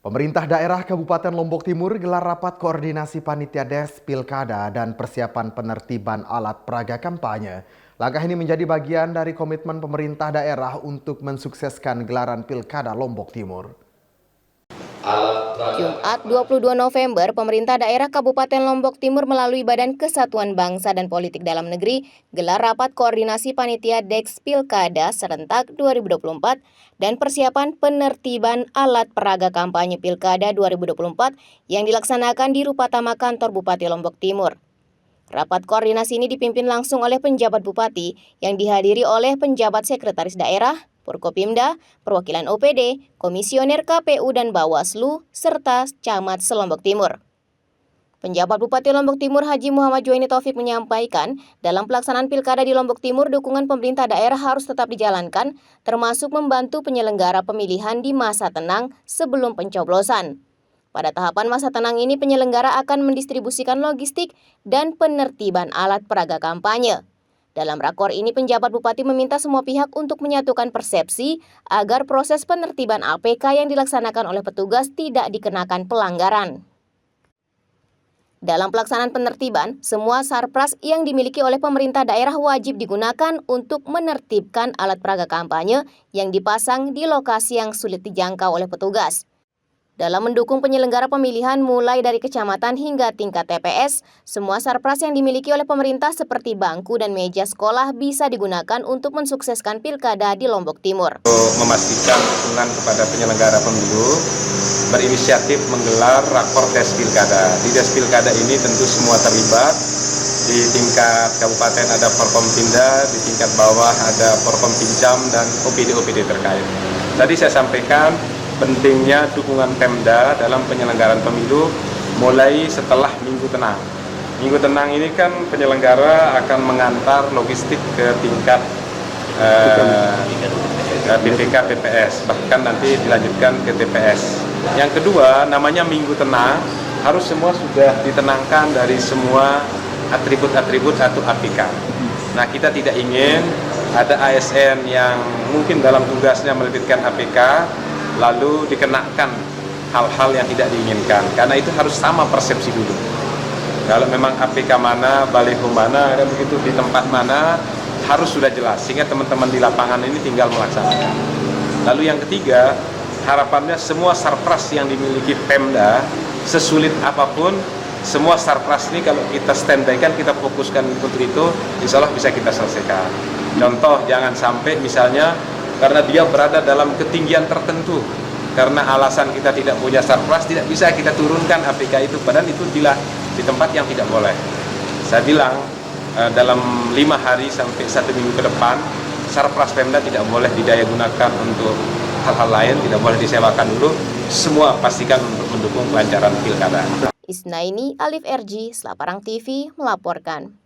Pemerintah daerah Kabupaten Lombok Timur gelar rapat koordinasi panitia Des Pilkada dan persiapan penertiban alat peraga kampanye. Langkah ini menjadi bagian dari komitmen pemerintah daerah untuk mensukseskan gelaran Pilkada Lombok Timur. Jumat 22 November, pemerintah daerah Kabupaten Lombok Timur melalui Badan Kesatuan Bangsa dan Politik Dalam Negeri gelar rapat koordinasi panitia Deks Pilkada serentak 2024 dan persiapan penertiban alat peraga kampanye Pilkada 2024 yang dilaksanakan di Rupatama Kantor Bupati Lombok Timur. Rapat koordinasi ini dipimpin langsung oleh penjabat bupati yang dihadiri oleh penjabat sekretaris daerah, Forkopimda, perwakilan OPD, komisioner KPU dan Bawaslu, serta camat se-Lombok Timur. Penjabat Bupati Lombok Timur Haji Muhammad Juwaini Taufik menyampaikan, dalam pelaksanaan pilkada di Lombok Timur, dukungan pemerintah daerah harus tetap dijalankan, termasuk membantu penyelenggara pemilihan di masa tenang sebelum pencoblosan. Pada tahapan masa tenang ini, penyelenggara akan mendistribusikan logistik dan penertiban alat peraga kampanye. Dalam rakor ini, penjabat bupati meminta semua pihak untuk menyatukan persepsi agar proses penertiban APK yang dilaksanakan oleh petugas tidak dikenakan pelanggaran. Dalam pelaksanaan penertiban, semua sarpras yang dimiliki oleh pemerintah daerah wajib digunakan untuk menertibkan alat peraga kampanye yang dipasang di lokasi yang sulit dijangkau oleh petugas. Dalam mendukung penyelenggara pemilihan mulai dari kecamatan hingga tingkat TPS, semua sarpras yang dimiliki oleh pemerintah seperti bangku dan meja sekolah bisa digunakan untuk mensukseskan pilkada di Lombok Timur. Untuk memastikan dukungan kepada penyelenggara pemilu, berinisiatif menggelar rakor Des Pilkada. Di Des Pilkada ini tentu semua terlibat. Di tingkat kabupaten ada Forkompimda, di tingkat bawah ada Forkompinjam dan OPD-OPD terkait. Tadi saya sampaikan pentingnya dukungan Pemda dalam penyelenggaraan pemilu mulai setelah Minggu Tenang. Minggu Tenang ini kan penyelenggara akan mengantar logistik ke tingkat PPK PPS, bahkan nanti dilanjutkan ke TPS. Yang kedua, namanya Minggu Tenang, harus semua sudah ditenangkan dari semua atribut-atribut atau APK. Nah, kita tidak ingin ada ASN yang mungkin dalam tugasnya menerbitkan APK lalu dikenakan hal-hal yang tidak diinginkan, karena itu harus sama persepsi dulu. Kalau memang APK mana, baliho mana, dan begitu di tempat mana harus sudah jelas, sehingga teman-teman di lapangan ini tinggal melaksanakan. Lalu yang ketiga, harapannya semua sarpras yang dimiliki Pemda, sesulit apapun, semua sarpras ini kalau kita standby kan, kita fokuskan untuk itu, insya Allah bisa kita selesaikan. Contoh, jangan sampai misalnya karena dia berada dalam ketinggian tertentu, karena alasan kita tidak punya sarpras, tidak bisa kita turunkan APK itu, padahal itu di tempat yang tidak boleh. Saya bilang dalam 5 hari sampai 1 minggu ke depan, sarpras Pemda tidak boleh didaya gunakan untuk hal-hal lain, tidak boleh disewakan dulu, semua pastikan untuk mendukung kelancaran pilkada. Isnaini Alif RG, Selaparang TV melaporkan.